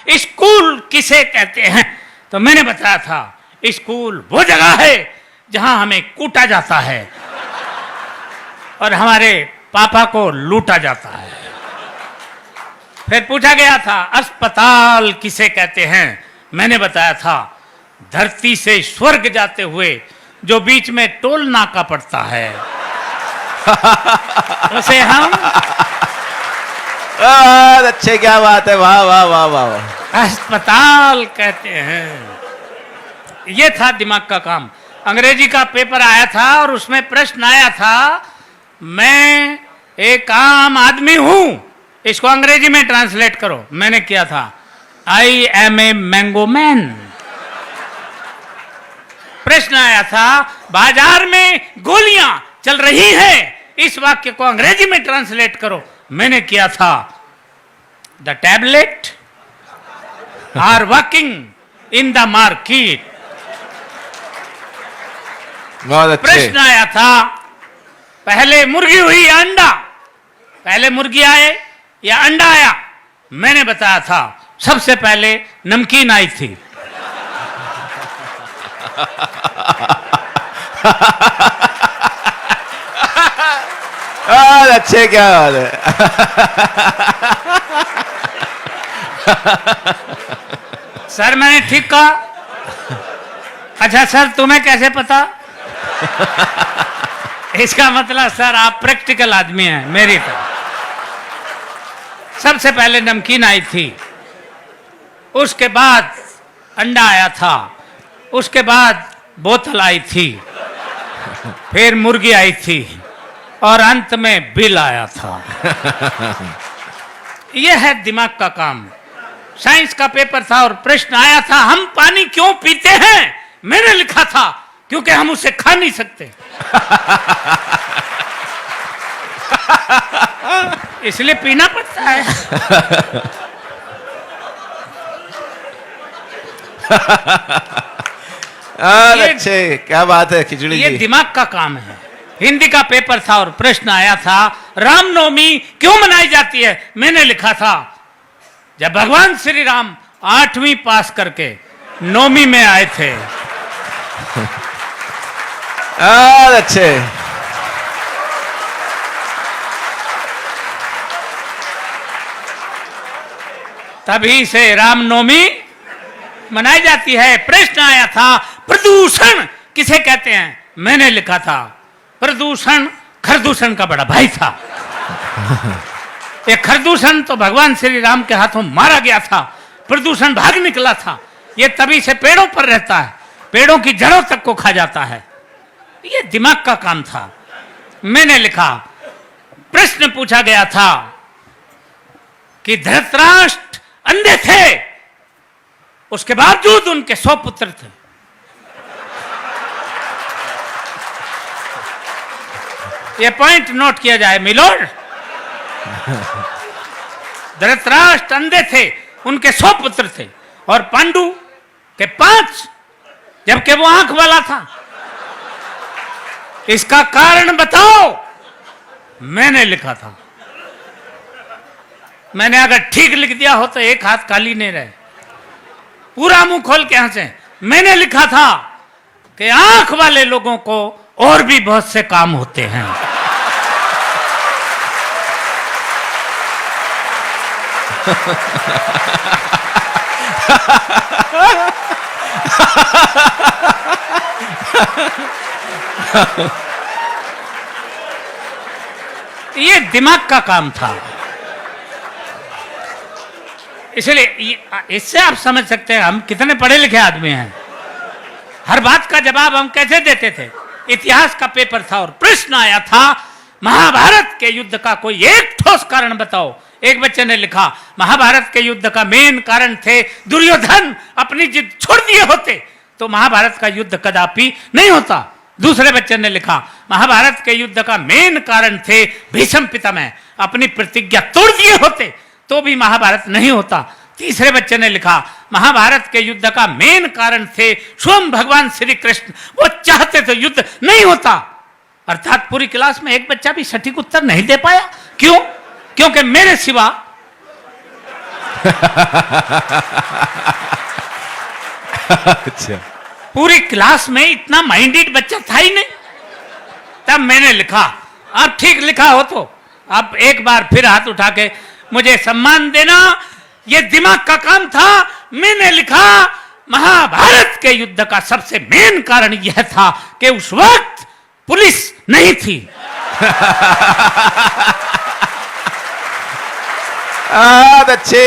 School किसे कहते हैं? तो मैंने बताया था स्कूल वो जगह है जहां हमें कूटा जाता है और हमारे पापा को लूटा जाता है। फिर पूछा गया था अस्पताल किसे कहते हैं? मैंने बताया था धरती से स्वर्ग जाते हुए जो बीच में टोल नाका पड़ता है उसे हम अच्छे, क्या बात है, वाह वाह वाह वाह, अस्पताल कहते हैं। ये था दिमाग का काम। अंग्रेजी का पेपर आया था और उसमें प्रश्न आया था मैं एक आम आदमी हूं, इसको अंग्रेजी में ट्रांसलेट करो। मैंने किया था I am a mango man. प्रश्न आया था बाजार में गोलियां चल रही हैं, इस वाक्य को अंग्रेजी में ट्रांसलेट करो। मैंने किया था the tablet are working in the market. बहुत अच्छे। प्रश्न आया था पहले मुर्गी हुई या अंडा? पहले मुर्गी आए या अंडा आया? मैंने बताया था सबसे पहले नमकीन आई थी। अच्छे, क्या बात है। सर मैंने ठीक कहा? अच्छा सर तुम्हें कैसे पता? इसका मतलब सर आप प्रैक्टिकल आदमी हैं मेरी तरह। सबसे पहले नमकीन आई थी, उसके बाद अंडा आया था, उसके बाद बोतल आई थी, फिर मुर्गी आई थी और अंत में बिल आया था। यह है दिमाग का काम। साइंस का पेपर था और प्रश्न आया था हम पानी क्यों पीते हैं? मैंने लिखा था क्योंकि हम उसे खा नहीं सकते इसलिए पीना पड़ता है। अच्छे, क्या बात है खिचड़ी ये जी। दिमाग का काम है। हिंदी का पेपर था और प्रश्न आया था रामनवमी क्यों मनाई जाती है? मैंने लिखा था जब भगवान श्री राम 8वीं पास करके 9वीं में आए थे। अच्छे, तभी से रामनवमी मनाई जाती है। प्रश्न आया था प्रदूषण किसे कहते हैं? मैंने लिखा था प्रदूषण खरदूषण का बड़ा भाई था। ये खरदूषण तो भगवान श्री राम के हाथों मारा गया था, प्रदूषण भाग निकला था। ये तभी से पेड़ों पर रहता है, पेड़ों की जड़ों तक को खा जाता है। ये दिमाग का काम था। मैंने लिखा प्रश्न पूछा गया था कि धृतराष्ट्र अंधे थे, उसके बावजूद उनके 100 पुत्र थे। यह पॉइंट नोट किया जाए मिलोड। धृतराष्ट्र अंधे थे, उनके 100 पुत्र थे और पांडु के 5, जबकि वो आंख वाला था। इसका कारण बताओ। मैंने लिखा था। मैंने अगर ठीक लिख दिया हो तो एक हाथ खाली नहीं रहे। पूरा मुंह खोल के हंसे। मैंने लिखा था कि आंख वाले लोगों को और भी बहुत से काम होते हैं। ये दिमाग का काम था। इसलिए इससे आप समझ सकते हैं हम कितने पढ़े लिखे आदमी हैं। हर बात का जवाब हम कैसे देते थे। इतिहास का पेपर था और प्रश्न आया था महाभारत के युद्ध का कोई एक ठोस कारण बताओ। एक बच्चे ने लिखा महाभारत के युद्ध का मेन कारण थे दुर्योधन अपनी जिद छोड़ दिए होते तो महाभारत का युद्ध कदापि नहीं होता। दूसरे बच्चे ने लिखा महाभारत के युद्ध का मेन कारण थे भीष्म पितामह, अपनी प्रतिज्ञा तोड़ दिए होते तो भी महाभारत नहीं होता। तीसरे बच्चे ने लिखा महाभारत के युद्ध का मेन कारण थे स्वयं भगवान श्री कृष्ण, वो चाहते तो युद्ध नहीं होता। अर्थात पूरी क्लास में एक बच्चा भी सटीक उत्तर नहीं दे पाया। क्यों? क्योंकि मेरे सिवा अच्छा पूरी क्लास में इतना माइंडेड बच्चा था ही नहीं। तब मैंने लिखा, अब ठीक लिखा हो तो अब एक बार फिर हाथ उठा के मुझे सम्मान देना, ये दिमाग का काम था। मैंने लिखा, महाभारत के युद्ध का सबसे मेन कारण यह था कि उस वक्त पुलिस नहीं थी। अच्छे